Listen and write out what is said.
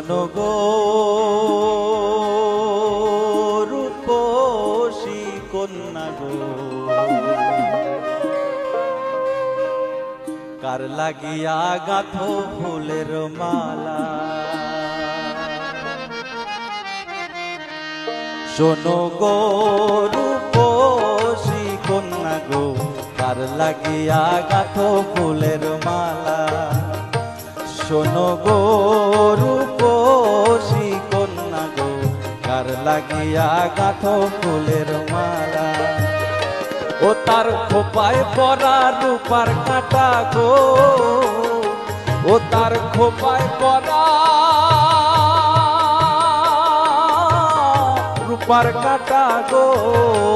শোনো গো রূপসী কন্যা গো, কার লাগিয়া গাঁথো ফুলের মালা। শোনো গো রূপসী কন্যা গো, কার লাগিয়া গাঁথো ফুলের মালা। শোনো গো রূপসী কন্যা গো, কার লাগিয়া গাঁথো ফুলের মালা। ও তার খোপায় পরা রূপার কাঁটা গো, ও তার খোপায় পরা রূপার কাঁটা গো।